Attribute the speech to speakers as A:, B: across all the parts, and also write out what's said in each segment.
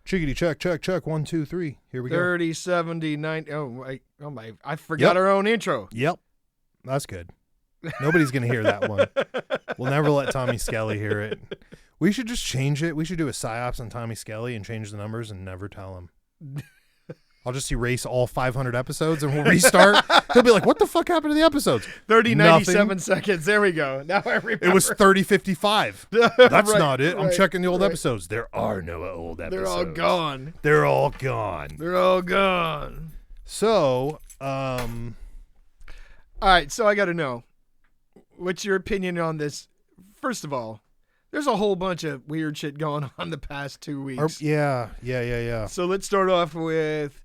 A: Chickadee, check. 1, 2, 3. Here we go.
B: 30, 70, 90. Oh my! I forgot our own intro.
A: Yep. That's good. Nobody's going to hear that one. We'll never let Tommy Skelly hear it. We should just change it. We should do a psyops on Tommy Skelly and change the numbers and never tell him. I'll just erase all 500 episodes and we'll restart. He'll be like, what the fuck happened to the episodes?
B: 97 seconds. There we go. Now I remember.
A: It was 55. That's
B: Right,
A: not it. I'm
B: right,
A: checking the old
B: right.
A: episodes. There are no old episodes.
B: They're all gone.
A: They're all gone.
B: They're all gone.
A: So,
B: all right. So I got to know, what's your opinion on this? First of all, there's a whole bunch of weird shit going on the past 2 weeks.
A: Yeah.
B: So let's start off with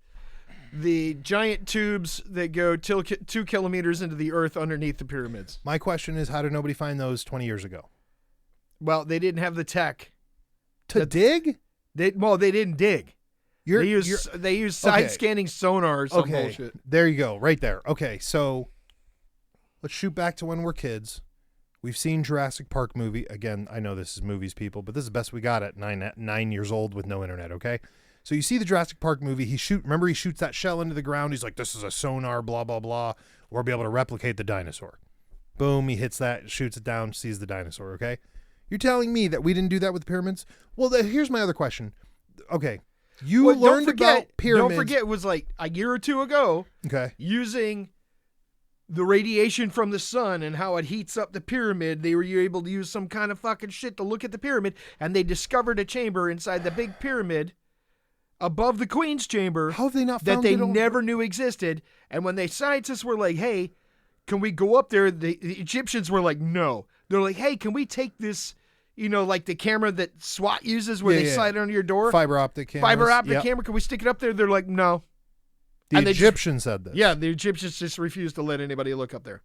B: the giant tubes that go 2 kilometers into the earth underneath the pyramids.
A: My question is, how did nobody find those 20 years ago?
B: Well, they didn't have the tech
A: to dig.
B: They didn't dig. They use side scanning sonar or some bullshit.
A: There you go, right there. Okay, so let's shoot back to when we're kids. We've seen Jurassic Park movie. Again, I know this is movies, people, but this is the best we got at 9 years old with no internet, okay? So you see the Jurassic Park movie. Remember he shoots that shell into the ground. He's like, this is a sonar, blah, blah, blah. We'll be able to replicate the dinosaur. Boom, he hits that, shoots it down, sees the dinosaur, okay? You're telling me that we didn't do that with the pyramids? Well, here's my other question. Okay, learned about pyramids.
B: Don't forget, it was like a year or two ago.
A: Okay.
B: Using the radiation from the sun and how it heats up the pyramid, they were able to use some kind of fucking shit to look at the pyramid, and they discovered a chamber inside the big pyramid above the Queen's chamber.
A: How have they not
B: that
A: found
B: they
A: it
B: never knew existed? And when the scientists were like, hey, can we go up there? The Egyptians were like, no. They're like, hey, can we take this, like the camera that SWAT uses where they slide it under your door?
A: Fiber optic camera.
B: Camera. Can we stick it up there? They're like, no.
A: The Egyptians said this.
B: Yeah, the Egyptians just refused to let anybody look up there.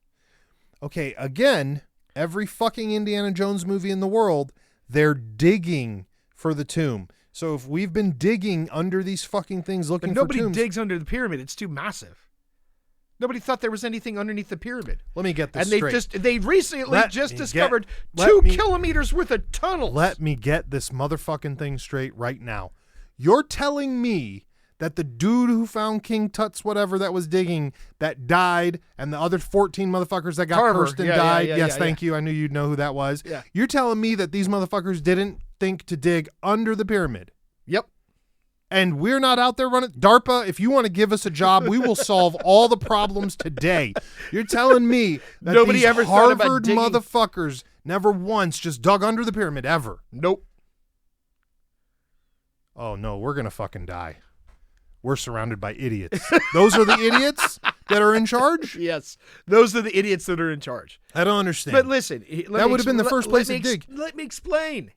A: Okay, again, every fucking Indiana Jones movie in the world, they're digging for the tomb. So if we've been digging under these fucking things looking for tombs.
B: Nobody digs under the pyramid. It's too massive. Nobody thought there was anything underneath the pyramid.
A: Let me get this straight.
B: And they recently discovered 2 kilometers worth of tunnels.
A: Let me get this motherfucking thing straight right now. You're telling me that the dude who found King Tut's whatever that was digging that died, and the other 14 motherfuckers that got cursed and died. Yes, thank you. I knew you'd know who that was.
B: Yeah.
A: You're telling me that these motherfuckers didn't think to dig under the pyramid.
B: Yep.
A: And we're not out there running. DARPA, if you want to give us a job, we will solve all the problems today. You're telling me that
B: nobody
A: these
B: ever thought about
A: Harvard
B: digging.
A: motherfuckers never once just dug under the pyramid ever.
B: Nope.
A: Oh, no, we're going to fucking die. We're surrounded by idiots. Those are the idiots that are in charge?
B: Yes. Those are the idiots that are in charge.
A: I don't understand.
B: But listen.
A: That would have been the first place to dig.
B: Let me explain.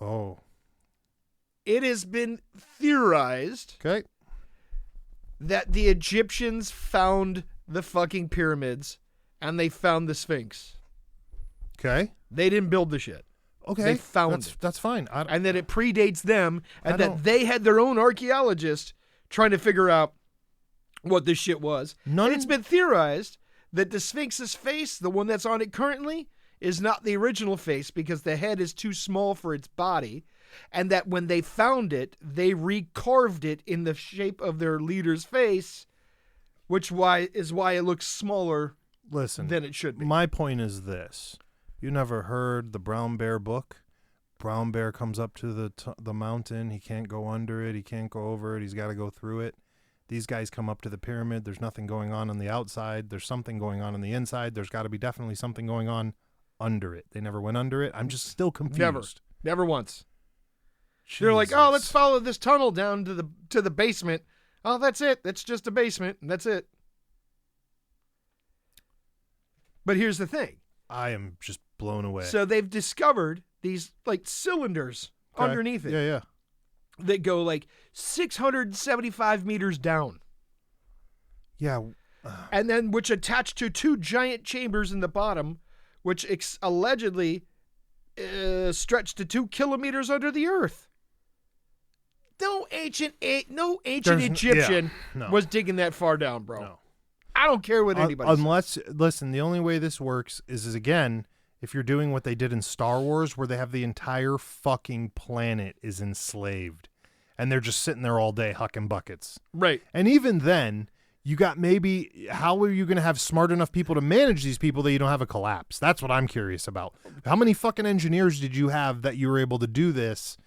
A: Oh.
B: It has been theorized that the Egyptians found the fucking pyramids and they found the Sphinx.
A: Okay.
B: They didn't build the shit.
A: Okay.
B: They found it.
A: That's fine.
B: And that it predates them and that they had their own archaeologists trying to figure out what this shit was. And it's been theorized that the Sphinx's face, the one that's on it currently, is not the original face because the head is too small for its body. And that when they found it, they recarved it in the shape of their leader's face, which is why it looks smaller than it should be.
A: My point is this. You never heard the Brown Bear book? Brown Bear comes up to the mountain. He can't go under it. He can't go over it. He's got to go through it. These guys come up to the pyramid. There's nothing going on the outside. There's something going on the inside. There's got to be definitely something going on under it. They never went under it. I'm just still confused.
B: Never once.
A: Jesus.
B: They're like, oh, let's follow this tunnel down to the basement. Oh, that's it. That's just a basement, and that's it. But here's the thing.
A: I am just blown away.
B: So they've discovered these like cylinders underneath it.
A: Yeah.
B: That go like 675 meters down.
A: Yeah.
B: And then which attach to 2 giant chambers in the bottom, which allegedly stretch to 2 kilometers under the earth. No ancient Egyptian was digging that far down, bro.
A: No.
B: I don't care what anybody says.
A: Listen, the only way this works is again, if you're doing what they did in Star Wars, where they have the entire fucking planet is enslaved. and they're just sitting there all day hucking buckets.
B: Right.
A: And even then, you got maybe, how are you going to have smart enough people to manage these people that you don't have a collapse? That's what I'm curious about. How many fucking engineers did you have that you were able to do this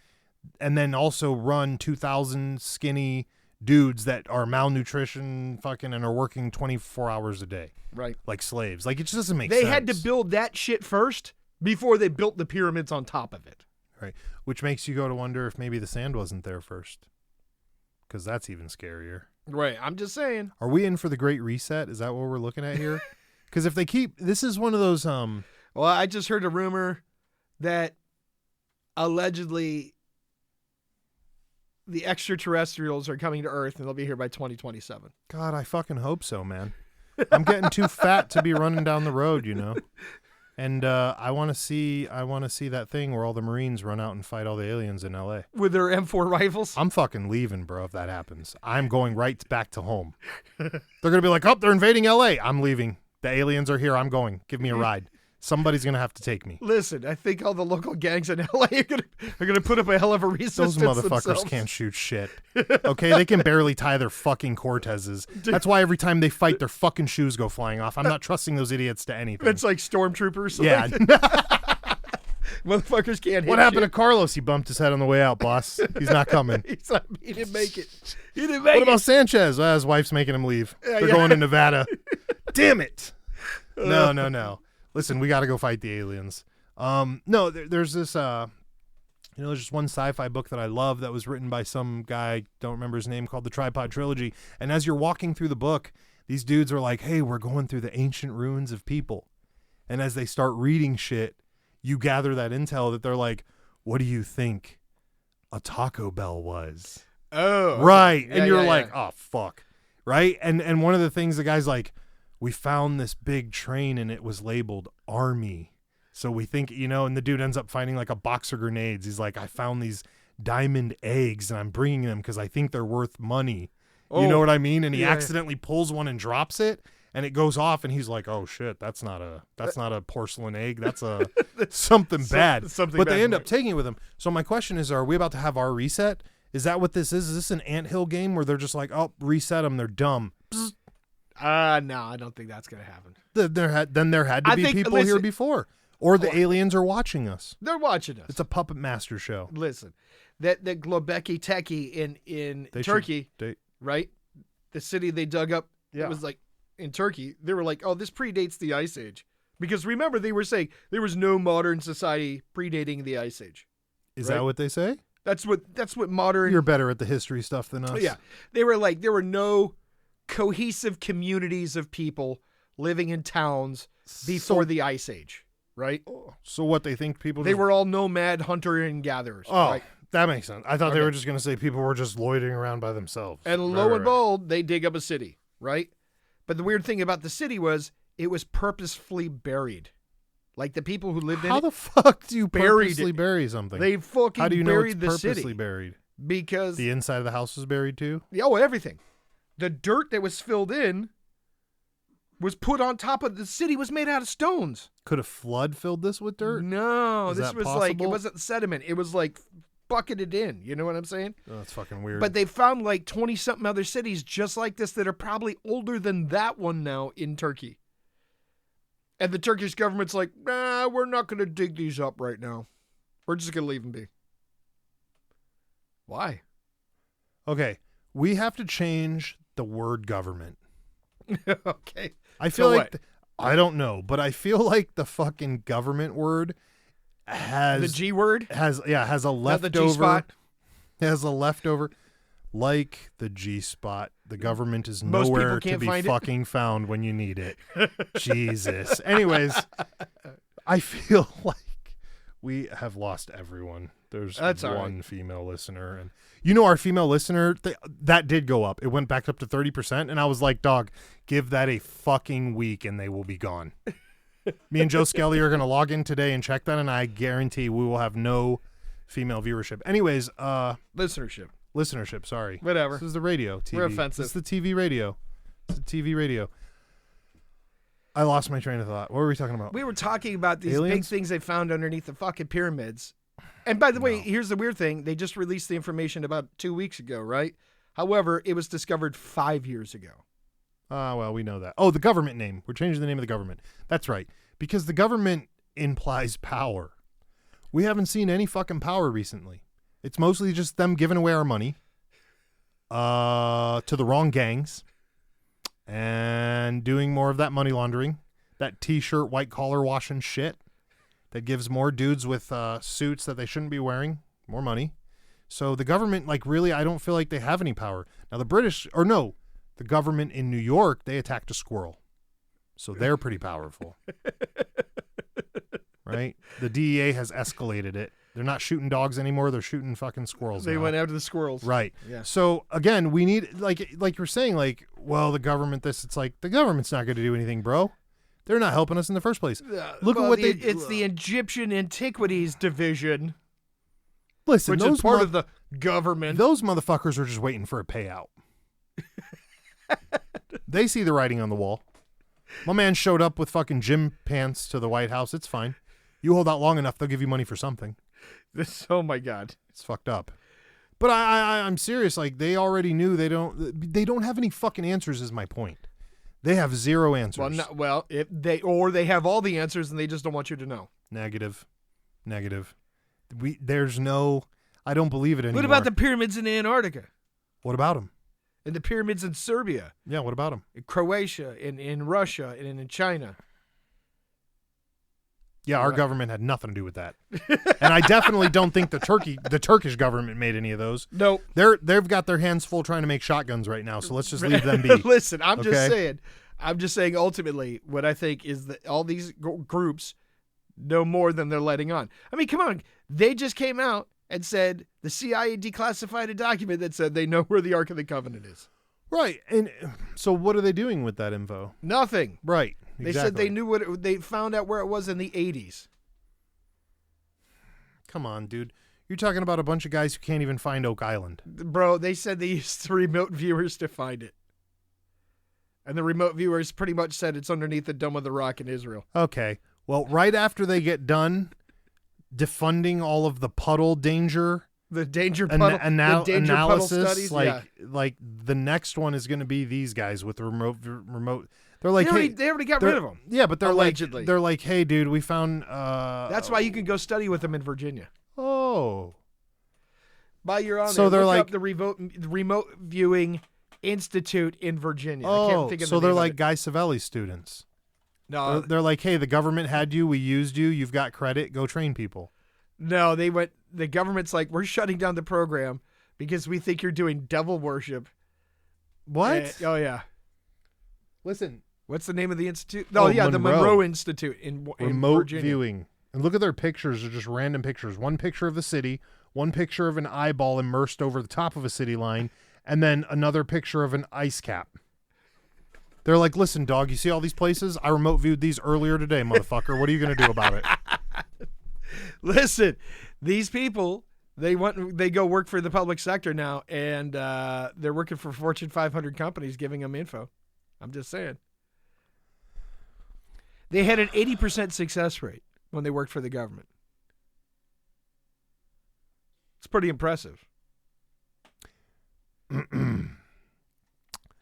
A: and then also run 2,000 skinny dudes that are malnutrition fucking and are working 24 hours a day?
B: Right.
A: Like slaves. Like, it just doesn't make sense.
B: They had to build that shit first before they built the pyramids on top of it.
A: Right. Which makes you go to wonder if maybe the sand wasn't there first. Because that's even scarier.
B: Right. I'm just saying.
A: Are we in for the Great Reset? Is that what we're looking at here? Because if they keep, this is one of those.
B: Well, I just heard a rumor that allegedly the extraterrestrials are coming to Earth and they'll be here by 2027.
A: God, I fucking hope so, man. I'm getting too fat to be running down the road, you know. And I want to see that thing where all the Marines run out and fight all the aliens in LA
B: with their M4 rifles.
A: I'm fucking leaving, bro. If that happens, I'm going right back to home. They're gonna be like, "Oh, they're invading LA." I'm leaving. The aliens are here. I'm going. Give me a ride. Somebody's gonna have to take me.
B: Listen, I think all the local gangs in LA are gonna put up a hell of a resistance.
A: Those motherfuckers
B: themselves.
A: Can't shoot shit. Okay, they can barely tie their fucking Cortezes. That's why every time they fight, their fucking shoes go flying off. I'm not trusting those idiots to anything.
B: It's like stormtroopers.
A: Yeah.
B: Motherfuckers can't hit
A: What happened
B: shit.
A: to Carlos? He bumped his head on the way out, boss. He's not coming.
B: He didn't make it. He didn't make
A: What
B: it.
A: about Sanchez? Well, his wife's making him leave. They're
B: yeah.
A: going to Nevada. Damn it. No. Listen, we got to go fight the aliens. No, there's this, there's just one sci-fi book that I love that was written by some guy, don't remember his name, called The Tripod Trilogy. And as you're walking through the book, these dudes are like, hey, we're going through the ancient ruins of people. And as they start reading shit, you gather that intel that they're like, what do you think a Taco Bell was?
B: Oh.
A: Right.
B: Yeah,
A: and you're
B: yeah,
A: like,
B: yeah.
A: oh, fuck. Right? And one of the things the guy's like, we found this big train and it was labeled Army. So we think, and the dude ends up finding like a box of grenades. He's like, I found these diamond eggs and I'm bringing them because I think they're worth money. You know what I mean? And he accidentally pulls one and drops it and it goes off and he's like, oh shit, that's not a porcelain egg. That's something bad. But they end up taking it with them. So my question is, are we about to have our reset? Is that what this is? Is this an anthill game where they're just like, oh, reset them, they're dumb? Psst.
B: No, I don't think that's going to happen.
A: Then there had to be people here before. Or the aliens are watching us.
B: They're watching us.
A: It's a puppet master show.
B: Listen, that Globeki Teki in Turkey, right? The city they dug up, it was like in Turkey. They were like, oh, this predates the Ice Age. Because remember, they were saying there was no modern society predating the Ice Age.
A: Is that what they say?
B: That's what modern...
A: You're better at the history stuff than us.
B: Yeah. They were like, there were no cohesive communities of people living in towns before the Ice Age, right?
A: So what they think people...
B: They were all nomad hunter and gatherers.
A: Oh,
B: right?
A: That makes sense. I thought they were just going to say people were just loitering around by themselves.
B: And lo and behold, they dig up a city, right? But the weird thing about the city was it was purposefully buried. Like the people who lived in it.
A: How the fuck do you purposely bury something?
B: They fucking
A: How do you
B: buried
A: know it's
B: the
A: purposely
B: city.
A: buried?
B: Because
A: the inside of the house was buried too?
B: Oh, everything. The dirt that was filled in was put on top of the city was made out of stones.
A: Could a flood filled this with dirt?
B: No, this was
A: possible?
B: like, it wasn't sediment. It was like bucketed in. You know what I'm saying?
A: Oh, that's fucking weird.
B: But they found like 20-something other cities just like this that are probably older than that one now in Turkey. And the Turkish government's like, nah, we're not going to dig these up right now. We're just going to leave them be. Why?
A: Okay, we have to change the word government.
B: Okay.
A: I feel like I don't know, but I feel like the fucking government word has
B: the G word
A: has a leftover.
B: The G-spot.
A: Has a leftover, like the G-spot. The government is nowhere to be fucking found when you need it. Jesus. Anyways, I feel like we have lost everyone. There's one female listener, and our female listener that did go up. It went back up to 30%, and I was like, dog, give that a fucking week, and they will be gone. Me and Joe Skelly are gonna log in today and check that, and I guarantee we will have no female viewership. Anyways, listenership. Sorry,
B: whatever.
A: This is the radio. TV.
B: We're offensive.
A: It's the TV radio. I lost my train of thought. What were we talking about?
B: We were talking about these
A: aliens?
B: big things they found underneath the fucking pyramids. And by the way, here's the weird thing. They just released the information about 2 weeks ago, right? However, it was discovered 5 years ago.
A: Well, we know that. Oh, the government name. We're changing the name of the government. That's right. Because the government implies power. We haven't seen any fucking power recently. It's mostly just them giving away our money to the wrong gangs and doing more of that money laundering, that T-shirt, white-collar washing shit that gives more dudes with suits that they shouldn't be wearing more money. So the government, like, really, I don't feel like they have any power. Now, the government in New York, they attacked a squirrel. So they're pretty powerful. Right? The DEA has escalated it. They're not shooting dogs anymore. They're shooting fucking squirrels.
B: They went after the squirrels.
A: Right.
B: Yeah.
A: So, again, we need, like you're saying, like, well, the government this. It's like, the government's not going to do anything, bro. They're not helping us in the first place. Look at what
B: It's the Egyptian Antiquities Division.
A: Listen,
B: which is part of the government.
A: Those motherfuckers are just waiting for a payout. They see the writing on the wall. My man showed up with fucking gym pants to the White House. It's fine. You hold out long enough, they'll give you money for something.
B: Oh my God,
A: it's fucked up. But I'm serious. Like, they already knew they don't have any fucking answers. Is my point. They have zero answers.
B: If they have all the answers and they just don't want you to know.
A: Negative. There's no. I don't believe it anymore.
B: What about the pyramids in Antarctica?
A: What about them?
B: And the pyramids in Serbia?
A: Yeah, what about them?
B: In Croatia, in Russia, and in China.
A: Yeah, our government had nothing to do with that. And I definitely don't think the Turkish government made any of those.
B: No.
A: They've got their hands full trying to make shotguns right now, so let's just leave them be.
B: Listen, I'm just saying ultimately what I think is that all these groups know more than they're letting on. I mean, come on. They just came out and said the CIA declassified a document that said they know where the Ark of the Covenant is.
A: Right. And so what are they doing with that info?
B: Nothing.
A: Right.
B: They
A: exactly.
B: said they knew they found out where it was in the 80s.
A: Come on, dude. You're talking about a bunch of guys who can't even find Oak Island.
B: Bro, they said they used remote viewers to find it. And the remote viewers pretty much said it's underneath the Dome of the Rock in Israel.
A: Okay. Well, right after they get done defunding all of the puddle danger,
B: the danger puddle,
A: analysis,
B: studies,
A: like the next one is going to be these guys with remote. They're like,
B: they already got rid of them.
A: Yeah, but they're
B: allegedly.
A: like, hey, dude, we found.
B: That's why you can go study with them in Virginia.
A: Oh.
B: By your honor,
A: so they're
B: look
A: like
B: up the remote viewing institute in Virginia.
A: Oh,
B: I can't think of
A: so
B: the
A: they're
B: name
A: like
B: of it.
A: Guy Savelli students.
B: No,
A: they're like, hey, the government had you, we used you, you've got credit, go train people.
B: No, the government's like, we're shutting down the program because we think you're doing devil worship.
A: What?
B: Oh yeah.
A: Listen.
B: What's the name of the institute? Oh yeah, the Monroe Institute in
A: remote
B: Virginia.
A: Viewing. And look at their pictures. They're just random pictures. One picture of the city, one picture of an eyeball immersed over the top of a city line, and then another picture of an ice cap. They're like, listen, dog, you see all these places? I remote viewed these earlier today, motherfucker. What are you going to do about it?
B: Listen, these people, they go work for the public sector now, and they're working for Fortune 500 companies giving them info. I'm just saying. They had an 80% success rate when they worked for the government. It's pretty impressive.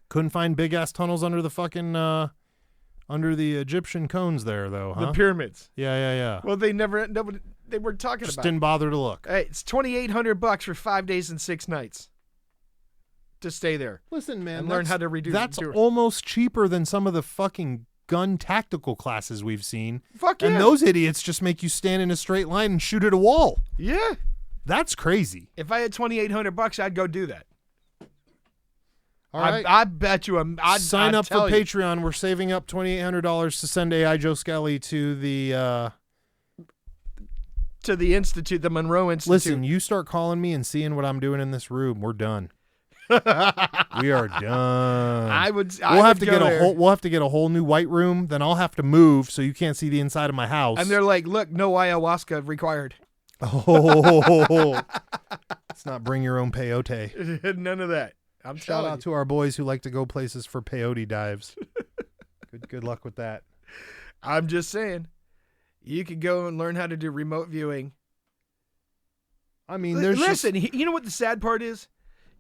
A: Couldn't find big ass tunnels under the fucking under the Egyptian cones there though, huh?
B: The pyramids.
A: Yeah.
B: Well, they weren't talking
A: just
B: about
A: didn't bother to look.
B: Hey, it's $2,800 for 5 days and 6 nights to stay there.
A: Listen, man,
B: and learn how to reduce.
A: That's almost cheaper than some of the fucking gun tactical classes we've seen.
B: Fuck yeah.
A: And those idiots just make you stand in a straight line and shoot at a wall.
B: Yeah.
A: That's crazy.
B: If I had $2,800, I'd go do that.
A: All right.
B: I bet you I'd
A: sign up for Patreon. We're saving up $2,800 to send AI Joe Skelly to the
B: institute, the Monroe Institute.
A: Listen, you start calling me and seeing what I'm doing in this room, we're done. We are done. We'll have to get a whole new white room. Then I'll have to move so you can't see the inside of my house.
B: And they're like, look, no ayahuasca required.
A: Oh, let's not bring your own peyote.
B: None of that.
A: Shout out to our boys who like to go places for peyote dives. Good luck with that.
B: I'm just saying, you could go and learn how to do remote viewing
A: I mean, there's
B: listen. You know what the sad part is?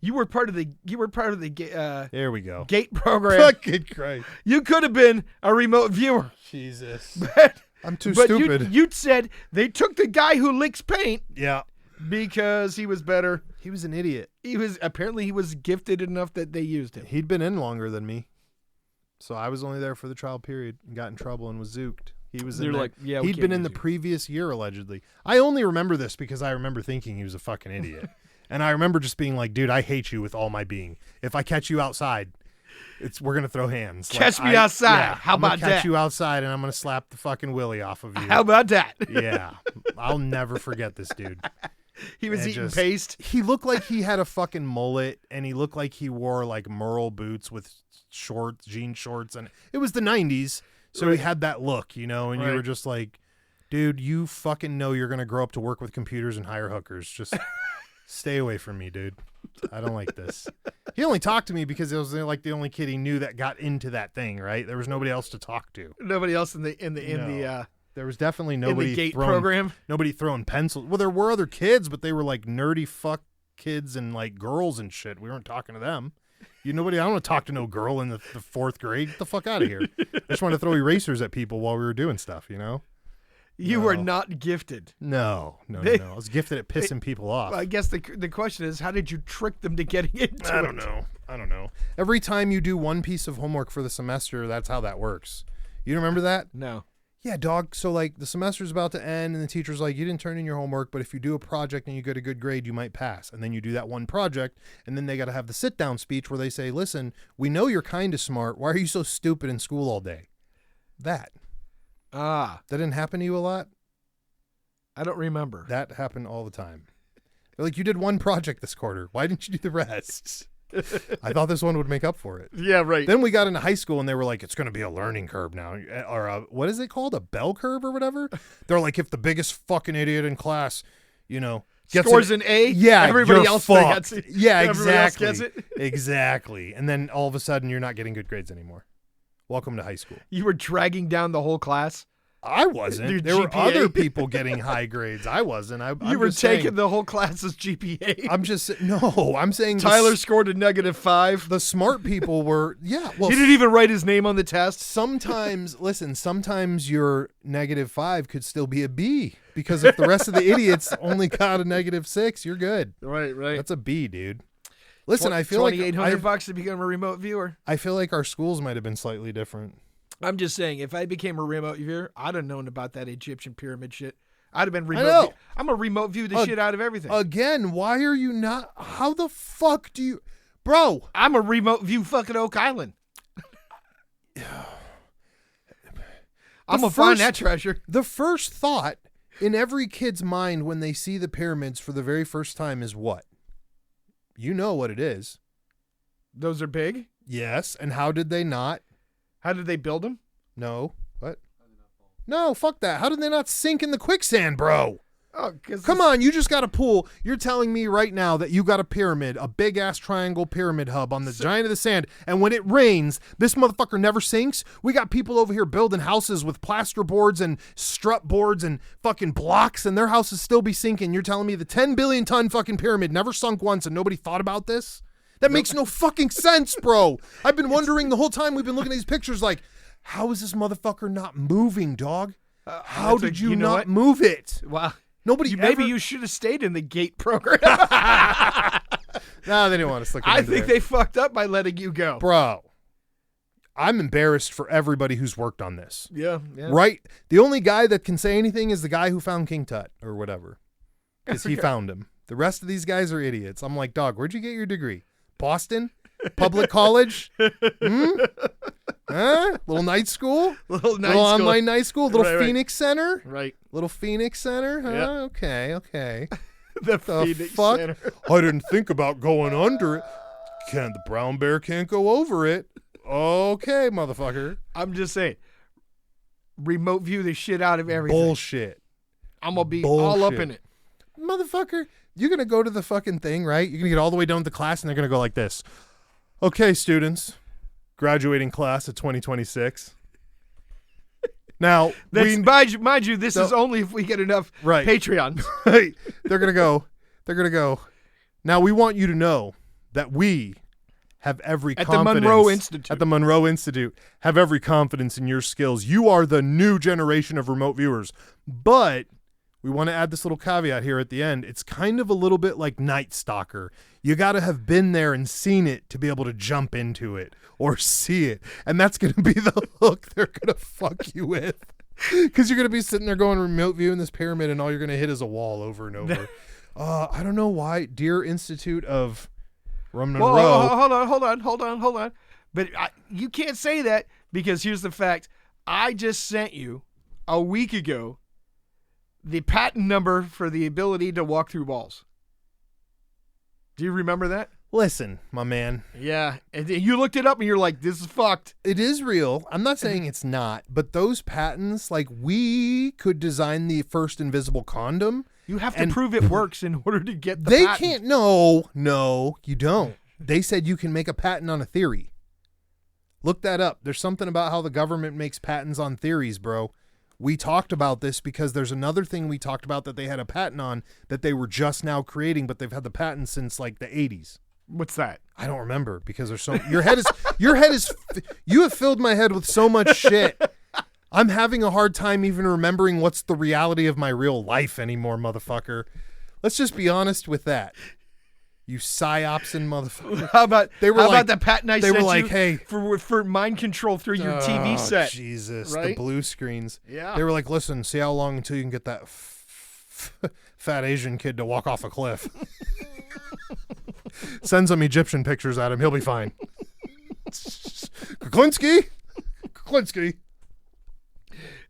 B: You were part of the
A: there we go.
B: GATE program.
A: Fucking Christ.
B: You could have been a remote viewer.
A: Jesus.
B: But
A: I'm too stupid.
B: You said they took the guy who licks paint.
A: Yeah.
B: Because he was better.
A: He was an idiot.
B: He was gifted enough that they used him.
A: He'd been in longer than me. So I was only there for the trial period and got in trouble and was zooked. He was in there. He'd been in the previous year, allegedly. I only remember this because I remember thinking he was a fucking idiot. And I remember just being like, dude, I hate you with all my being. If I catch you outside, we're going to throw hands.
B: Catch me outside. Yeah, How about that?
A: I'm going to catch you outside and I'm going to slap the fucking willy off of you.
B: How about that?
A: Yeah. I'll never forget this dude.
B: He was eating paste.
A: He looked like he had a fucking mullet and he looked like he wore like Merle boots with shorts, jean shorts. And it was the 90s. So he had that look, and you were just like, dude, you fucking know you're going to grow up to work with computers and hire hookers. Just stay away from me, dude. I don't like this. He only talked to me because it was like the only kid he knew that got into that thing, right? There was nobody else to talk to.
B: Nobody else in the
A: there was definitely nobody
B: in the GATE program.
A: Nobody throwing pencils. Well, there were other kids, but they were like nerdy fuck kids and like girls and shit. We weren't talking to them. I don't want to talk to no girl in the fourth grade. Get the fuck out of here. I just want to throw erasers at people while we were doing stuff,
B: You were not gifted.
A: No. I was gifted at pissing people off.
B: I guess the question is, how did you trick them to getting into it?
A: I don't know. Every time you do one piece of homework for the semester, that's how that works. You remember that?
B: No.
A: Yeah, dog. So, like, the semester's about to end, and the teacher's like, you didn't turn in your homework, but if you do a project and you get a good grade, you might pass. And then you do that one project, and then they got to have the sit-down speech where they say, listen, we know you're kind of smart. Why are you so stupid in school all day? That. That didn't happen to you a lot?
B: I don't remember.
A: That happened all the time. They're like, you did one project this quarter. Why didn't you do the rest? I thought this one would make up for it.
B: Yeah, right.
A: Then we got into high school and they were like, it's going to be a learning curve now. Or what is it called? A bell curve or whatever? They're like, if the biggest fucking idiot in class, gets
B: scores an A,
A: yeah,
B: everybody else
A: fucked.
B: Gets it.
A: Yeah,
B: Everybody
A: exactly.
B: else gets it.
A: Exactly. And then all of a sudden you're not getting good grades anymore. Welcome to high school.
B: You were dragging down the whole class?
A: I wasn't. There were other people getting high grades. I wasn't.
B: You were taking the whole class's GPA.
A: I'm saying
B: Tyler scored a -5.
A: The smart people were, well.
B: He didn't even write his name on the test.
A: Sometimes your -5 could still be a B because if the rest of the idiots only got a -6, you're good.
B: Right.
A: That's a B, dude. Listen, I feel like
B: $2,800 to become a remote viewer.
A: I feel like our schools might have been slightly different.
B: I'm just saying, if I became a remote viewer, I'd have known about that Egyptian pyramid shit. I'd have been remote.
A: I know.
B: I'm a remote view the shit out of everything.
A: Again, why are you not? How the fuck do you, bro?
B: I'm a remote view fucking Oak Island. I'm gonna find that treasure.
A: The first thought in every kid's mind when they see the pyramids for the very first time is what? You know what it is.
B: Those are big?
A: Yes. And how did they not?
B: How did they build them?
A: No. What? No, fuck that. How did they not sink in the quicksand, bro?
B: Oh,
A: come on, you just got a pool. You're telling me right now that you got a pyramid, a big ass triangle pyramid hub on the giant of the sand, and when it rains, this motherfucker never sinks? We got people over here building houses with plaster boards and strut boards and fucking blocks, and their houses still be sinking. You're telling me the 10 billion ton fucking pyramid never sunk once and nobody thought about this? That makes no fucking sense, bro. I've been wondering the whole time we've been looking at these pictures like, how is this motherfucker not moving, dog? How did you not move it?
B: Wow.
A: Maybe
B: you should have stayed in the GATE program.
A: No, they didn't want to stick it
B: I think they fucked up by letting you go.
A: Bro, I'm embarrassed for everybody who's worked on this.
B: Yeah.
A: Right? The only guy that can say anything is the guy who found King Tut or whatever. Because he found him. The rest of these guys are idiots. I'm like, dog, where'd you get your degree? Boston? Public college? Little night school? Little online night school? Little Phoenix Center?
B: Right.
A: Little Phoenix Center? Huh?
B: Yeah.
A: Okay.
B: the Phoenix
A: fuck?
B: Center.
A: I didn't think about going under it. The brown bear can't go over it. Okay, motherfucker.
B: I'm just saying. Remote view the shit out of everything.
A: Bullshit.
B: I'm going to be all up in it.
A: Motherfucker. You're going to go to the fucking thing, right? You're going to get all the way down to the class, and they're going to go like this. Okay, students, graduating class of 2026. Now,
B: mind you, this is only if we get enough Patreon.
A: They're going They're going to go, now we want you to know that we have every confidence.
B: At the Monroe Institute.
A: At the Monroe Institute. Have every confidence in your skills. You are the new generation of remote viewers. But we want to add this little caveat here at the end. It's kind of a little bit like Night Stalker. You got to have been there and seen it to be able to jump into it or see it. And that's going to be the hook they're going to fuck you with. Because you're going to be sitting there going remote view in this pyramid and all you're going to hit is a wall over and over. I don't know why. Dear Institute of Monroe.
B: Well, hold on. But you can't say that because here's the fact. I just sent you a week ago the patent number for the ability to walk through walls. Do you remember that?
A: Listen, my man.
B: Yeah. And you looked it up and you're like, this is fucked.
A: It is real. I'm not saying it's not, but those patents, like we could design the first invisible condom.
B: You have to prove it works in order to get the
A: patent.
B: patent.
A: They can't. No, you don't. They said you can make a patent on a theory. Look that up. There's something about how the government makes patents on theories, bro. We talked about this because there's another thing we talked about that they had a patent on that they were just now creating, but they've had the patent since like the 80s.
B: What's that?
A: I don't remember because there's so your head is you have filled my head with so much shit. I'm having a hard time even remembering what's the reality of my real life anymore, motherfucker. Let's just be honest with that. You psyopsing motherfucker.
B: How about the patent I sent
A: were like,
B: you
A: hey,
B: for mind control through your TV set?
A: Jesus,
B: right?
A: The blue screens.
B: Yeah.
A: They were like, listen, see how long until you can get that fat Asian kid to walk off a cliff. Send some Egyptian pictures at him. He'll be fine. Kuklinski.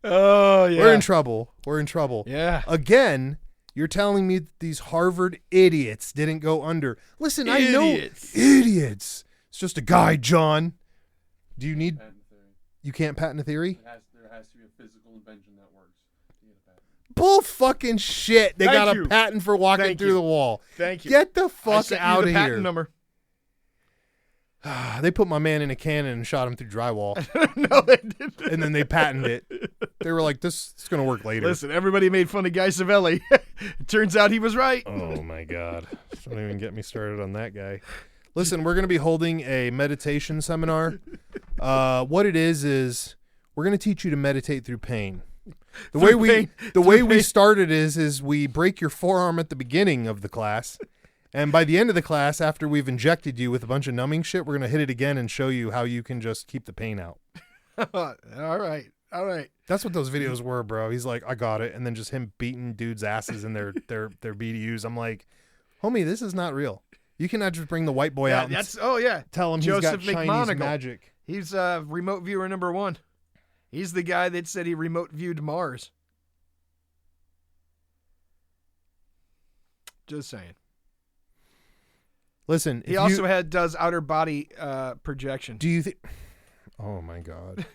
B: Oh, yeah.
A: We're in trouble.
B: Yeah.
A: Again, you're telling me that these Harvard idiots didn't go under. Listen, I know idiots. It's just a guide, John. Do you need... You can't patent a theory?
C: There has to be a physical invention that works to get a patent.
A: Bull fucking shit. They got a patent for walking through the wall.
B: Thank you.
A: Get the fuck out of here.
B: Patent number.
A: They put my man in a cannon and shot him through drywall.
B: No, they didn't.
A: And then they patented it. They were like, this is going to work later.
B: Listen, everybody made fun of Guy Savelli. It turns out he was right.
A: Oh, my God. Don't even get me started on that guy. Listen, we're going to be holding a meditation seminar. What it is we're going to teach you to meditate through pain. The way we started is we break your forearm at the beginning of the class. And by the end of the class, after we've injected you with a bunch of numbing shit, we're going to hit it again and show you how you can just keep the pain out.
B: All right.
A: That's what those videos were, bro. He's like, I got it. And then just him beating dudes' asses in their BDUs. I'm like, homie, this is not real. You cannot just bring the white boy out and tell him
B: Joseph
A: he's got Chinese magic.
B: He's remote viewer number 1. He's the guy that said he remote viewed Mars. Just saying.
A: Listen,
B: he also does outer body projection.
A: Do you think? Oh my God.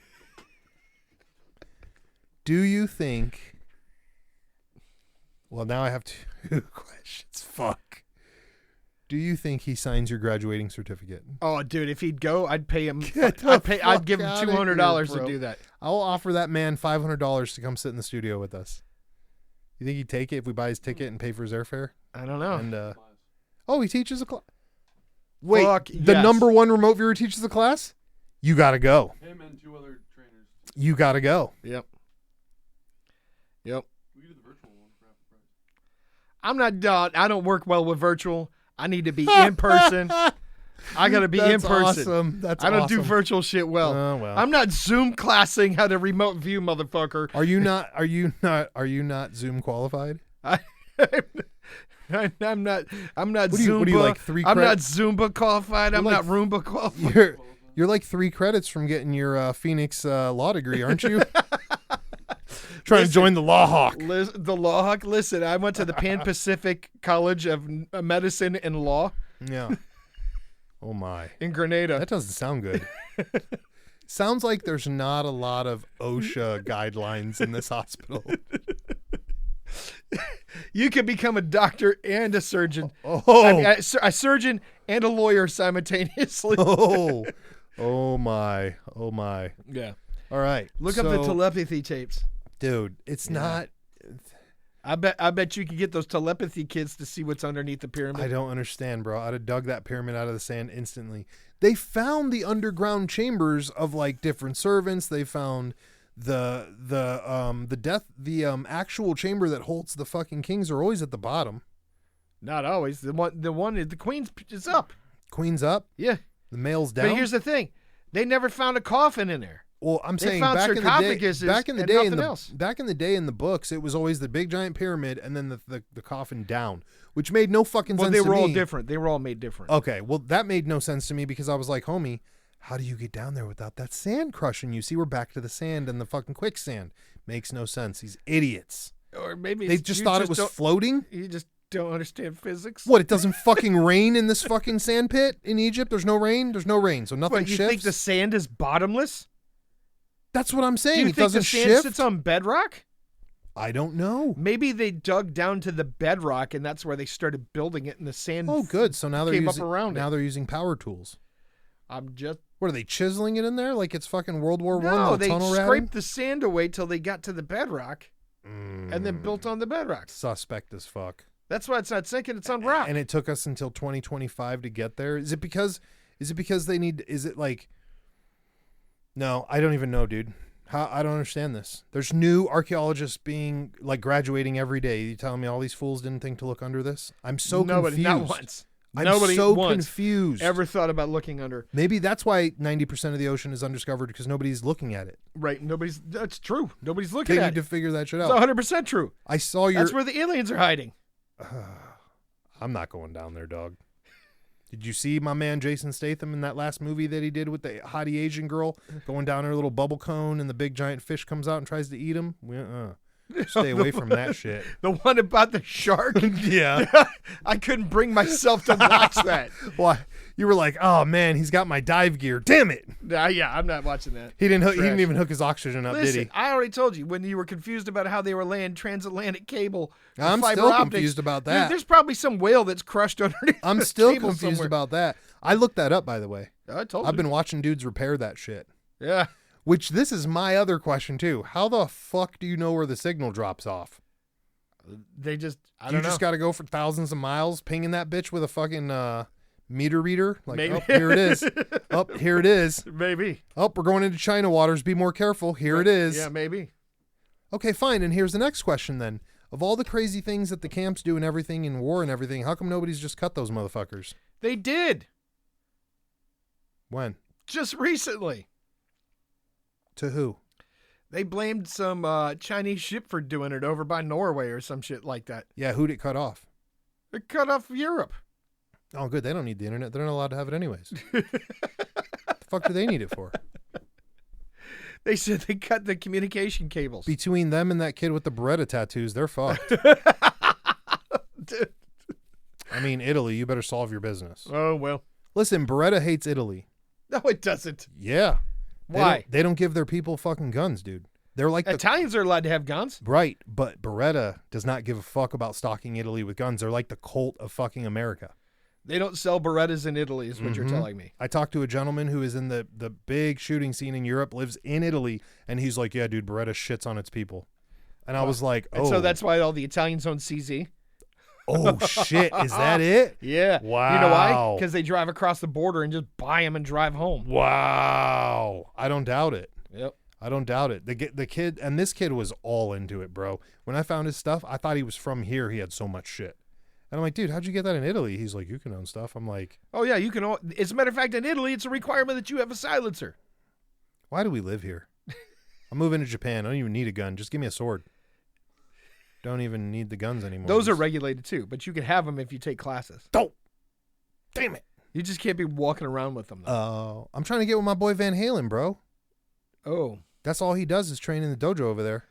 A: Do you think? Well, now I have 2 questions. Fuck. Do you think he signs your graduating certificate?
B: Oh, dude, if he'd go, I'd pay him. I'd give him $200 to do that.
A: I'll offer that man $500 to come sit in the studio with us. You think he'd take it if we buy his ticket and pay for his airfare?
B: I don't know.
A: And he teaches a class. Wait, the number 1 remote viewer teaches the class? You got to go.
C: Him and 2 other trainers.
A: You got to go.
B: Yep.
C: We do the virtual one for half the price.
B: I'm not. I don't work well with virtual. I need to be in person. I got to be in person.
A: Awesome. That's
B: I don't do virtual shit well.
A: Oh, well.
B: I'm not Zoom classing how to remote view, motherfucker.
A: Are you not Zoom qualified?
B: I'm not Zumba.
A: What are you like 3
B: I'm not Zumba qualified. I'm not Roomba qualified.
A: You're like 3 credits from getting your Phoenix law degree, aren't you? Trying to join the Law Hawk.
B: The Law Hawk. Listen, I went to the Pan Pacific College of Medicine and Law.
A: Yeah. Oh my.
B: In Grenada.
A: That doesn't sound good. Sounds like there's not a lot of OSHA guidelines in this hospital.
B: You can become a doctor and a surgeon.
A: A
B: surgeon and a lawyer simultaneously.
A: Oh my.
B: Yeah.
A: All right.
B: Look up the telepathy tapes.
A: Dude, it's not.
B: I bet you could get those telepathy kids to see what's underneath the pyramid.
A: I don't understand, bro. I'd have dug that pyramid out of the sand instantly. They found the underground chambers of like different servants. They found the actual chamber that holds the fucking kings are always at the bottom.
B: Not always. The queen's is up.
A: Queen's up.
B: Yeah.
A: The male's down.
B: But here's the thing: they never found a coffin in there.
A: Well, I'm saying
B: found
A: back in
B: sarcophaguses
A: the day in the books, it was always the big giant pyramid and then the coffin down, which made no fucking sense to me.
B: Well, they were all different. They were all made different.
A: Okay, well, that made no sense to me because I was like, homie, how do you get down there without that sand crushing you? See, we're back to the sand and the fucking quicksand. Makes no sense. These idiots.
B: Or maybe
A: they just thought it was floating.
B: You just don't understand physics.
A: What? It doesn't fucking rain in this fucking sand pit in Egypt? There's no rain. There's no rain, so nothing
B: What, you
A: shifts.
B: think the sand is bottomless?
A: That's what I'm saying.
B: Do you
A: it
B: think
A: doesn't
B: the sand
A: shift.
B: sits on bedrock?
A: I don't know.
B: Maybe they dug down to the bedrock, and that's where they started building it, and the sand.
A: Oh, good. So now they're
B: came
A: using
B: up around
A: now
B: it.
A: they're using power tools.
B: I'm just.
A: What are they chiseling it in there like it's fucking World War One?
B: No, they
A: tunnel
B: scraped
A: routing?
B: the sand away till they got to the bedrock, and then built on the bedrock.
A: Suspect as fuck.
B: That's why it's not sinking; it's on rock.
A: And it took us until 2025 to get there. Is it because they need? Is it like? No, I don't even know, dude. I don't understand this. There's new archaeologists being like graduating every day. You telling me all these fools didn't think to look under this? I'm so confused.
B: Not once.
A: I'm
B: Nobody
A: so
B: once
A: confused.
B: ever thought about looking under.
A: Maybe that's why 90% of the ocean is undiscovered because nobody's looking at it.
B: Right. That's true. Nobody's looking
A: They
B: at
A: need
B: it.
A: to figure that shit
B: It's
A: out.
B: 100% true.
A: I saw your.
B: That's where the aliens are hiding.
A: I'm not going down there, dog. Did you see my man Jason Statham in that last movie that he did with the hottie Asian girl going down her little bubble cone and the big giant fish comes out and tries to eat him? Stay away from that shit.
B: The one about the shark?
A: Yeah.
B: I couldn't bring myself to watch that.
A: Why? You were like, oh man, he's got my dive gear. Damn it.
B: Yeah, I'm not watching that.
A: He didn't
B: Trash.
A: even hook his oxygen up,
B: Listen,
A: did he?
B: I already told you when you were confused about how they were laying transatlantic cable.
A: I'm
B: fiber
A: still
B: optics.
A: confused about
B: Dude,
A: that.
B: there's probably some whale that's crushed underneath.
A: I'm
B: the
A: still
B: cable
A: confused
B: somewhere.
A: about that. I looked that up, by the way.
B: I told you.
A: I've been watching dudes repair that shit.
B: Yeah.
A: Which this is my other question too. How the fuck do you know where the signal drops off?
B: They just, I
A: You
B: don't know.
A: just got to go for thousands of miles pinging that bitch with a fucking meter reader? Like,
B: Maybe.
A: oh, here it is. Oh, here it is.
B: Maybe.
A: Oh, we're going into China waters. Be more careful. Here it is.
B: Yeah, maybe.
A: Okay, fine. And here's the next question then. Of all the crazy things that the camps do and everything in war and everything, how come nobody's just cut those motherfuckers?
B: They did.
A: When?
B: Just recently.
A: To who?
B: They blamed some Chinese ship for doing it over by Norway or some shit like that.
A: Yeah, who'd it cut off?
B: They cut off Europe.
A: Oh, good. They don't need the internet. They're not allowed to have it anyways. The fuck do they need it for?
B: They said they cut the communication cables.
A: Between them and that kid with the Beretta tattoos, they're fucked.
B: Dude.
A: I mean, Italy, you better solve your business.
B: Oh, well.
A: Listen, Beretta hates Italy.
B: No, it doesn't.
A: Yeah.
B: Why?
A: They don't give their people fucking guns, dude. They're like
B: Italians are allowed to have guns.
A: Right, but Beretta does not give a fuck about stocking Italy with guns. They're like the cult of fucking America.
B: They don't sell Berettas in Italy, is what you're telling me.
A: I talked to a gentleman who is in the big shooting scene in Europe, lives in Italy, and he's like, yeah, dude, Beretta shits on its people. And I was like, oh.
B: And so that's why all the Italians own CZ.
A: Oh, shit. Is that it?
B: Yeah.
A: Wow.
B: You know why? Because they drive across the border and just buy them and drive home.
A: Wow. I don't doubt it.
B: Yep.
A: I don't doubt it. The kid, and this kid was all into it, bro. When I found his stuff, I thought he was from here. He had so much shit. And I'm like, dude, how'd you get that in Italy? He's like, you can own stuff. I'm like,
B: Oh, yeah. You can. As a matter of fact, in Italy, it's a requirement that you have a silencer.
A: why do we live here? I'm moving to Japan. I don't even need a gun. Just give me a sword. Don't even need the guns anymore.
B: Those are regulated too, but you can have them if you take classes.
A: Don't. Damn it.
B: You just can't be walking around with them. Though.
A: I'm trying to get with my boy Van Halen, bro.
B: Oh.
A: That's all he does is train in the dojo over there.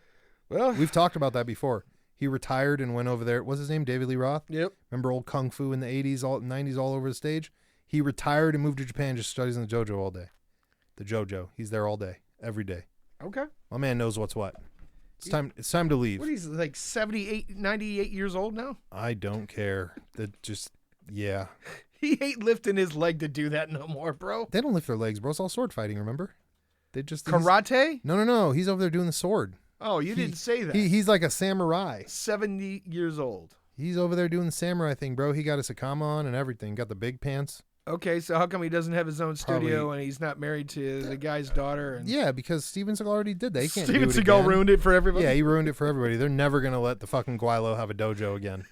B: Well.
A: We've talked about that before. He retired and went over there. What's his name? David Lee Roth?
B: Yep.
A: Remember old Kung Fu in the 80s, 90s, all over the stage? He retired and moved to Japan, just studies in the dojo all day. The Jojo. He's there all day, every day.
B: Okay.
A: My man knows what's what. It's time to leave.
B: What is he, like 78, 98 years old now?
A: I don't care. Yeah.
B: He ain't lifting his leg to do that no more, bro.
A: They don't lift their legs, bro. It's all sword fighting, remember?
B: Karate?
A: No. He's over there doing the sword.
B: Oh, you didn't say that.
A: He's like a samurai.
B: 70 years old.
A: He's over there doing the samurai thing, bro. He got his Sakama on and everything. Got the big pants.
B: Okay, so how come he doesn't have his own studio and he's not married to the guy's daughter? And
A: Yeah, because Steven Seagal already did that. He can't
B: Steven
A: do it
B: Seagal
A: again.
B: ruined it for everybody.
A: Yeah, he ruined it for everybody. They're never going to let the fucking Guilo have a dojo again.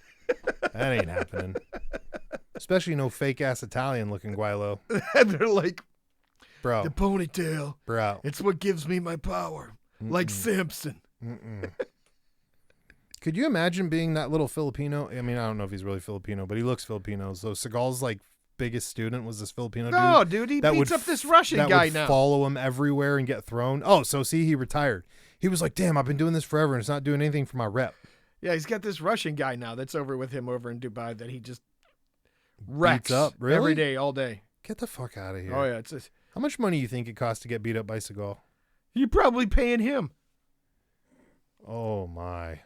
A: That ain't happening. Especially no fake-ass Italian-looking Guilo.
B: And they're like,
A: Bro.
B: the ponytail.
A: Bro.
B: It's what gives me my power. Like Samson.
A: Could you imagine being that little Filipino? I mean, I don't know if he's really Filipino, but he looks Filipino. So Seagal's like biggest student was this Filipino dude.
B: No, dude, he beats up this Russian
A: that
B: guy
A: would
B: now.
A: follow him everywhere and get thrown. Oh, so see, he retired. He was like, damn, I've been doing this forever and it's not doing anything for my rep.
B: Yeah, he's got this Russian guy now that's over with him over in Dubai that he just wrecks
A: Beats up, really?
B: every day, all day.
A: Get the fuck out of here.
B: Oh, yeah.
A: How much money do you think it costs to get beat up by Seagal?
B: You're probably paying him
A: Oh, my.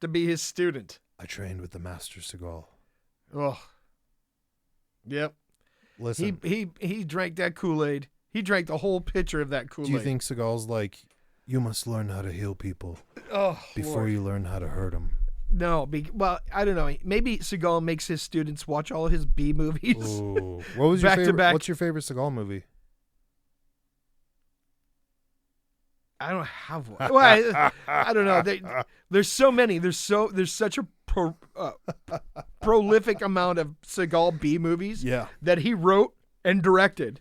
B: to be his student.
A: I trained with the master Seagal.
B: Oh. Yep.
A: Listen,
B: He drank that Kool-Aid. He drank the whole pitcher of that Kool-Aid.
A: do you think Seagal's like, you must learn how to heal people before
B: Lord.
A: you learn how to hurt them?
B: No, well, I don't know. Maybe Seagal makes his students watch all his B movies.
A: Ooh. What was your
B: Back to
A: favorite?
B: back.
A: What's your favorite Seagal movie?
B: I don't have one. Well, I don't know. There's so many. There's such a prolific amount of Seagal B movies
A: Yeah.
B: that he wrote and directed.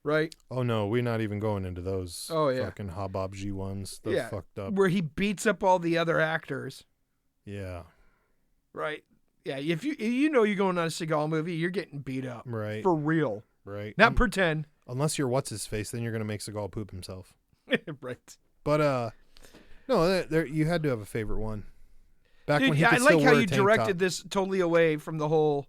B: Right?
A: Oh no, we're not even going into those.
B: Oh, yeah.
A: Fucking Habab G ones. They're
B: Yeah.
A: fucked up.
B: Where he beats up all the other actors.
A: Yeah.
B: Right? Yeah. If you know you're going on a Seagal movie, you're getting beat up.
A: Right.
B: For real.
A: Right.
B: Not pretend.
A: Unless you're what's his face, then you're gonna make Seagal poop himself.
B: Right.
A: But no, there you had to have a favorite one. Back
B: Dude,
A: when he
B: I
A: could
B: like
A: still
B: how
A: wear a
B: you
A: tank
B: directed
A: top.
B: this totally away from the whole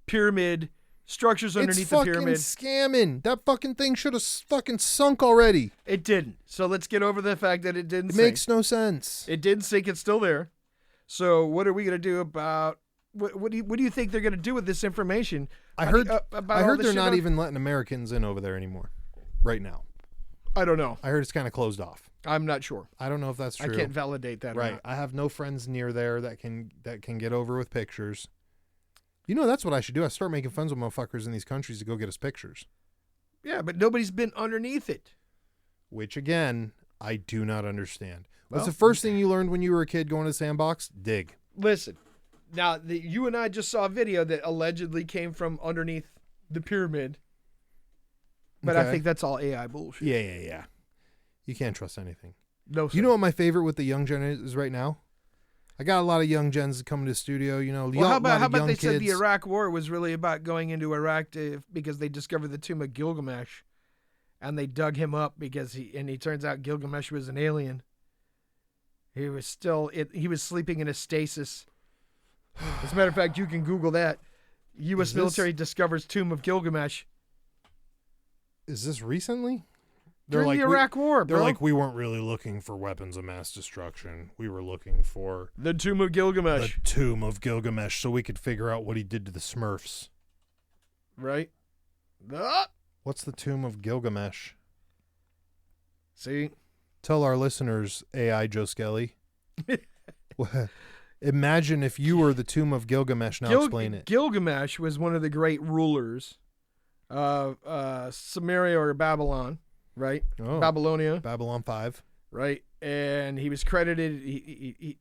B: pyramid structures underneath
A: It's
B: the
A: fucking
B: pyramid.
A: scamming. That fucking thing should have fucking sunk already.
B: It didn't. So let's get over the fact that it didn't
A: It
B: sink.
A: makes no sense.
B: It didn't sink. It's still there. So what are we going to do about what do you think they're going to do with this information?
A: I heard
B: about all this
A: they're
B: shit
A: not
B: on-
A: even letting Americans in over there anymore. Right now.
B: I don't know.
A: I heard it's kind of closed off.
B: I'm not sure.
A: I don't know if that's true.
B: I can't validate that. Or
A: Right.
B: not.
A: I have no friends near there that can get over with pictures. You know, that's what I should do. I start making friends with motherfuckers in these countries to go get us pictures.
B: Yeah, but nobody's been underneath it.
A: Which, again, I do not understand. What's
B: Well,
A: the first thing you learned when you were a kid going to the sandbox? Dig.
B: Listen, now you and I just saw a video that allegedly came from underneath the pyramid. But I
A: Okay.
B: think that's all AI bullshit.
A: Yeah. You can't trust anything.
B: No, sir.
A: You know what my favorite with the young gen is right now? I got a lot of young gens coming to the studio. You know,
B: Well, how about
A: young
B: they
A: kids.
B: said the Iraq War was really about going into Iraq because they discovered the tomb of Gilgamesh, and they dug him up because he turns out Gilgamesh was an alien. He was sleeping in a stasis. As a matter of fact, you can Google that. U.S.
A: Is this-
B: military discovers tomb of Gilgamesh
A: Is this recently?
B: during the Iraq War,
A: They're
B: bro.
A: like, we weren't really looking for weapons of mass destruction. We were looking for
B: The tomb of
A: the
B: Gilgamesh,
A: tomb of Gilgamesh so we could figure out what he did to the Smurfs.
B: right? Ah!
A: What's the tomb of Gilgamesh?
B: See?
A: Tell our listeners, AI Joe Skelly. Imagine if you were the tomb of Gilgamesh. Now explain it.
B: Gilgamesh was one of the great rulers of Samaria or Babylon, right?
A: Oh,
B: Babylonia,
A: Babylon 5.
B: right? And he was credited. He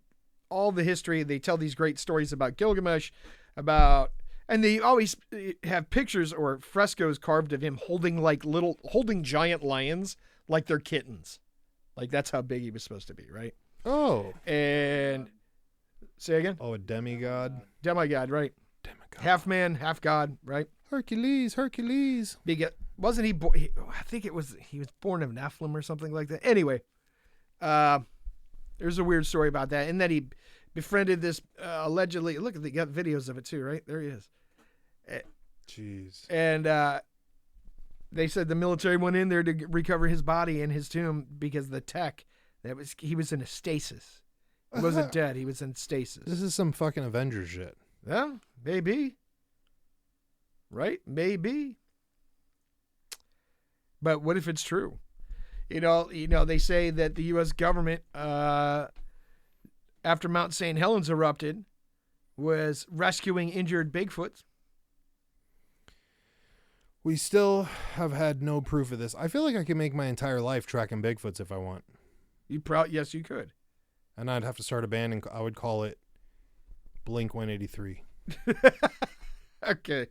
B: all the history. They tell these great stories about Gilgamesh, and they always have pictures or frescoes carved of him holding giant lions like they're kittens. Like that's how big he was supposed to be, right?
A: Oh.
B: And say again,
A: Oh, a demigod.
B: demigod, right?
A: Demigod.
B: Half man, half god, right?
A: Hercules.
B: Wasn't he? I think he was born of Nephilim or something like that. Anyway, there's a weird story about that, and that he befriended this allegedly. Look, they got videos of it too, right? There he is.
A: Jeez.
B: And they said the military went in there to recover his body in his tomb because the tech he was in a stasis. He wasn't dead. He was in stasis.
A: This is some fucking Avengers shit.
B: Yeah, maybe. Right? Maybe. But what if it's true? They say that the U.S. government, after Mount St. Helens erupted, was rescuing injured Bigfoots.
A: We still have had no proof of this. I feel like I could make my entire life tracking Bigfoots if I want.
B: Yes, you could.
A: And I'd have to start a band, and I would call it Blink 183.
B: Okay.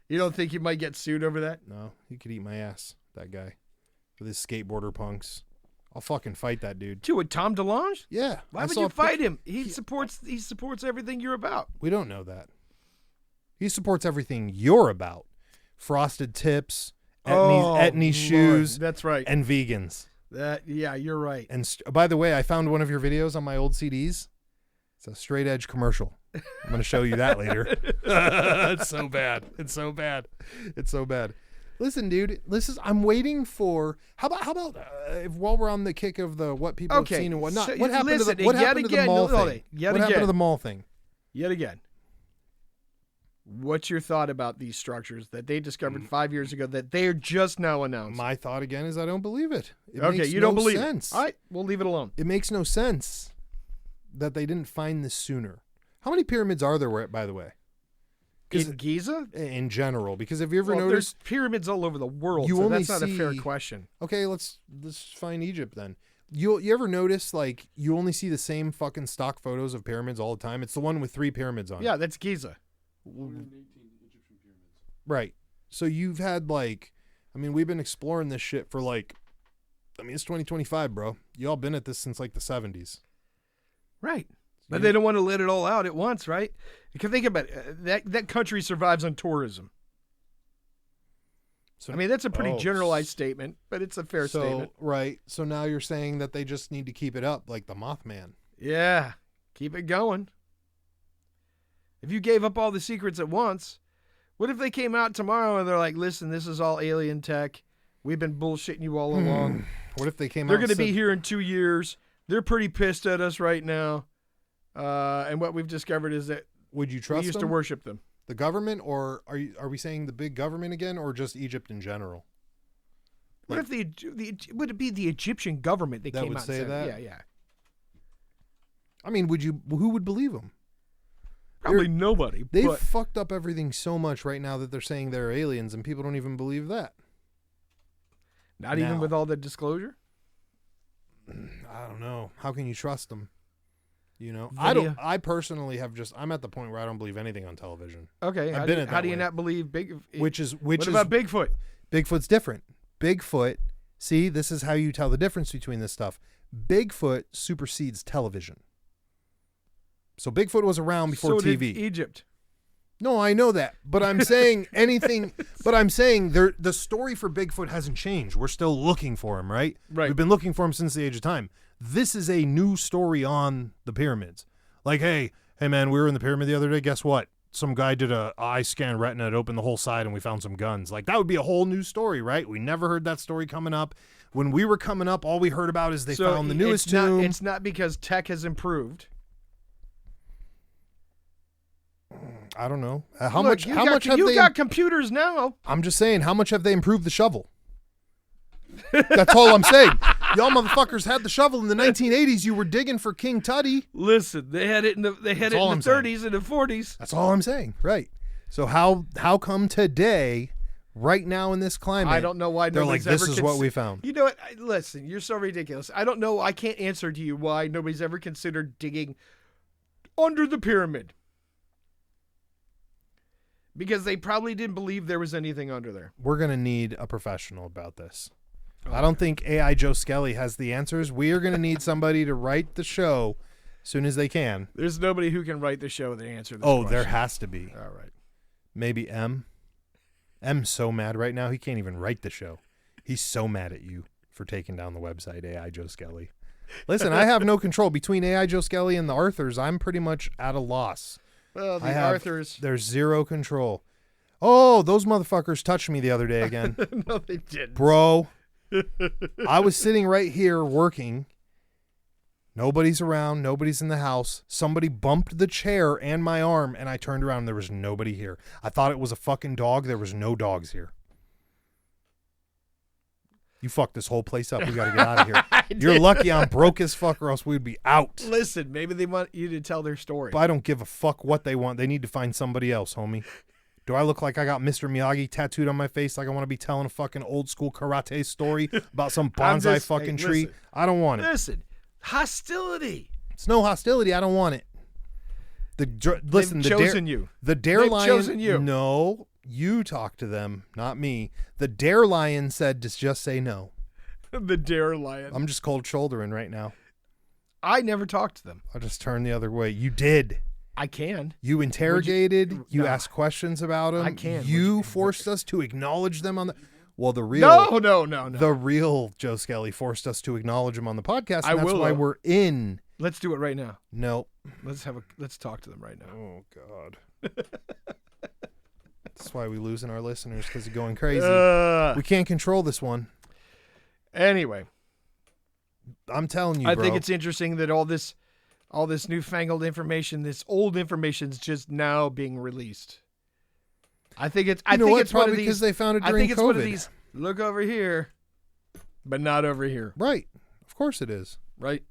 B: You don't think you might get sued over that?
A: No, he could eat my ass, that guy. With his skateboarder punks. I'll fucking fight that dude.
B: Dude, with Tom DeLonge?
A: Yeah.
B: Why would you fight him? He supports everything you're about.
A: We don't know that. He supports everything you're about. Frosted tips, Etnies shoes.
B: That's right.
A: And vegans.
B: Yeah, you're right.
A: And by the way, I found one of your videos on my old CDs. It's a straight edge commercial. I'm going to show you that later. It's so bad. It's so bad. It's so bad. Listen, dude, I'm waiting for, how about if while we're on the kick of the what people have seen and whatnot, what happened to the mall thing? What happened to the mall thing?
B: Yet again. What's your thought about these structures that they discovered 5 years ago that they're just now announced?
A: My thought again is I don't believe it.
B: Okay, you don't believe it. All right, we'll leave it alone.
A: It makes no sense that they didn't find this sooner. How many pyramids are there, by the way?
B: In Giza?
A: In general, because have you ever noticed
B: there's pyramids all over the world, so that's not a fair question.
A: Okay, let's find Egypt then. You ever notice like you only see the same fucking stock photos of pyramids all the time? It's the one with 3 pyramids on it.
B: Yeah, that's Giza.
C: 118 Egyptian pyramids.
A: Right. So you've had we've been exploring this shit for it's 2025, bro. Y'all been at this since the 70s.
B: Right. But they don't want to let it all out at once, right? You can think about it. That country survives on tourism. So that's a pretty generalized statement, but it's a fair statement.
A: Right. So now you're saying that they just need to keep it up like the Mothman.
B: Yeah. Keep it going. If you gave up all the secrets at once, what if they came out tomorrow and they're like, listen, this is all alien tech. We've been bullshitting you all along.
A: What if they came
B: They're
A: out
B: going to be here in 2 years. They're pretty pissed at us right now. And what we've discovered is that
A: would you trust
B: we used
A: them?
B: to worship them.
A: The government, or are we saying the big government again, or just Egypt in general?
B: What if would it be the Egyptian government that came
A: would
B: out
A: say
B: and said,
A: that?
B: Yeah.
A: I mean, who would believe them?
B: Probably nobody.
A: They've fucked up everything so much right now that they're saying they're aliens, and people don't even believe that.
B: Not even with all the disclosure?
A: I don't know. How can you trust them? I personally I'm at the point where I don't believe anything on television.
B: Okay. How do you not believe
A: What
B: about Bigfoot?
A: Bigfoot's different. Bigfoot, see, this is how you tell the difference between this stuff. Bigfoot supersedes television. So Bigfoot was around before TV.
B: So did Egypt.
A: No, I know that, but I'm saying the story for Bigfoot hasn't changed. We're still looking for him, right?
B: Right.
A: We've been looking for him since the age of time. This is a new story on the pyramids. Like, hey man, we were in the pyramid the other day. Guess what? Some guy did a eye scan retina. It opened the whole side, and we found some guns. Like, that would be a whole new story, right? We never heard that story coming up. When we were coming up, all we heard about is they found the newest tomb.
B: It's not because tech has improved.
A: I don't know.
B: You got computers now.
A: I'm just saying, how much have they improved the shovel? That's all I'm saying. Y'all motherfuckers had the shovel in the 1980s. You were digging for King Tutty.
B: Listen, they had it in the 30s and the 40s.
A: That's all I'm saying. Right. So how come today, right now in this climate,
B: I don't know why
A: they're like,
B: nobody's
A: this is what we found.
B: You know what? Listen, you're so ridiculous. I don't know. I can't answer to you why nobody's ever considered digging under the pyramid. Because they probably didn't believe there was anything under there.
A: We're going to need a professional about this. Okay. I don't think AI Joe Skelly has the answers. We are going to need somebody to write the show as soon as they can.
B: There's nobody who can write the show that answer this question.
A: There has to be.
B: All right.
A: Maybe M. M's so mad right now, he can't even write the show. He's so mad at you for taking down the website, AI Joe Skelly. Listen, I have no control. Between AI Joe Skelly and the Arthurs, I'm pretty much at a loss.
B: Well, Arthurs.
A: There's zero control. Oh, those motherfuckers touched me the other day again.
B: No, they didn't.
A: Bro, I was sitting right here working. Nobody's around. Nobody's in the house. Somebody bumped the chair and my arm, and I turned around and there was nobody here. I thought it was a fucking dog. There was no dogs here. You fucked this whole place up. We got to get out of here. You're lucky I'm broke as fuck, or else we'd be out.
B: Listen, maybe they want you to tell their story.
A: But I don't give a fuck what they want. They need to find somebody else, homie. Do I look like I got Mr. Miyagi tattooed on my face like I want to be telling a fucking old school karate story about some bonsai fucking tree?
B: Listen,
A: I don't want it.
B: Listen, hostility.
A: It's no hostility. I don't want it. Listen,
B: They've chosen you.
A: The Dare
B: They've
A: Lion.
B: chosen you.
A: No, you talk to them, not me. The Dare Lion said to just say no.
B: The Dare Lion.
A: I'm just cold shouldering right now.
B: I never talked to them.
A: I'll just turn the other way. You did.
B: I can.
A: You interrogated. You
B: No.
A: asked questions about them.
B: I can.
A: You forced us to acknowledge them on the. Well, the real.
B: No.
A: The real Joe Skelly forced us to acknowledge him on the podcast. And
B: I
A: that's
B: will,
A: why
B: though.
A: we're in.
B: Let's do it right now.
A: No.
B: Let's talk to them right now.
A: Oh God. That's why we losing our listeners because of going crazy. We can't control this one.
B: Anyway,
A: I'm telling you,
B: I
A: bro.
B: think it's interesting that all this newfangled information, this old information, is just now being released. I think it's. It's
A: probably
B: one of these,
A: because they found it
B: I
A: during
B: think it's
A: COVID.
B: one of these. Look over here, but not over here.
A: Right. Of course it is.
B: Right.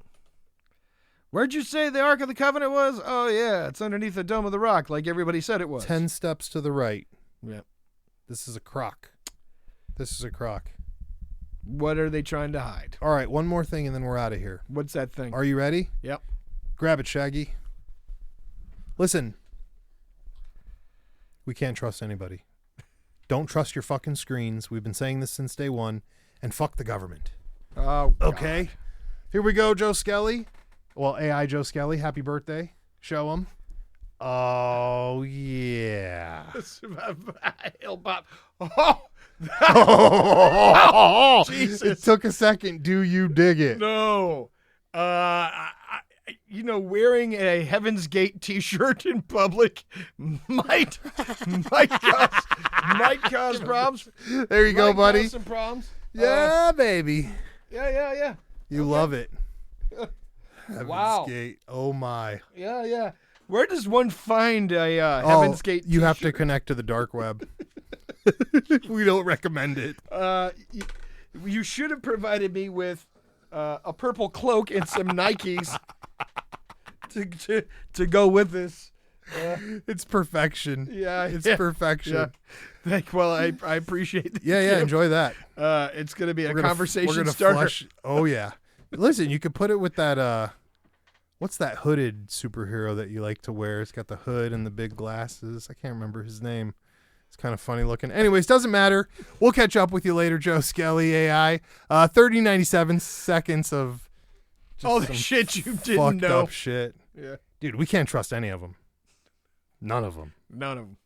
B: Where'd you say the Ark of the Covenant was? Oh yeah, it's underneath the Dome of the Rock, like everybody said it was.
A: 10 steps to the right.
B: Yeah.
A: This is a crock. This is a crock.
B: What are they trying to hide?
A: All right, one more thing and then we're out of here.
B: What's that thing?
A: Are you ready?
B: Yep.
A: Grab it, Shaggy. Listen. We can't trust anybody. Don't trust your fucking screens. We've been saying this since day one. And fuck the government.
B: Oh, God.
A: Okay. Here we go, Joe Skelly. Well, AI Joe Skelly, happy birthday. Show him. Oh, yeah.
B: He'll pop. Oh,
A: Oh,
B: Jesus.
A: It took a second. Do you dig it?
B: No. Wearing a Heaven's Gate T-shirt in public might cause problems.
A: There you go, buddy.
B: Cause some problems.
A: Yeah, baby.
B: Yeah.
A: You love it. Heaven's
B: Wow.
A: Gate. Oh, my.
B: Yeah. Where does one find a Heaven's Gate
A: You have to
B: T-shirt?
A: connect to the dark web. We don't recommend it.
B: You should have provided me with a purple cloak and some Nikes to go with this.
A: It's perfection.
B: Yeah,
A: It's
B: yeah,
A: perfection.
B: yeah. I appreciate that.
A: Yeah, enjoy that.
B: It's going to be a
A: We're gonna
B: conversation
A: starter.
B: starter.
A: Oh, yeah. Listen, you could put it with that, what's that hooded superhero that you like to wear? It's got the hood and the big glasses. I can't remember his name. It's kind of funny looking. Anyways, doesn't matter. We'll catch up with you later, Joe Skelly, AI. 97 seconds of just
B: All the
A: some
B: shit you didn't
A: fucked
B: know.
A: up shit.
B: Yeah.
A: Dude, we can't trust any of them. None of them.
B: None of them.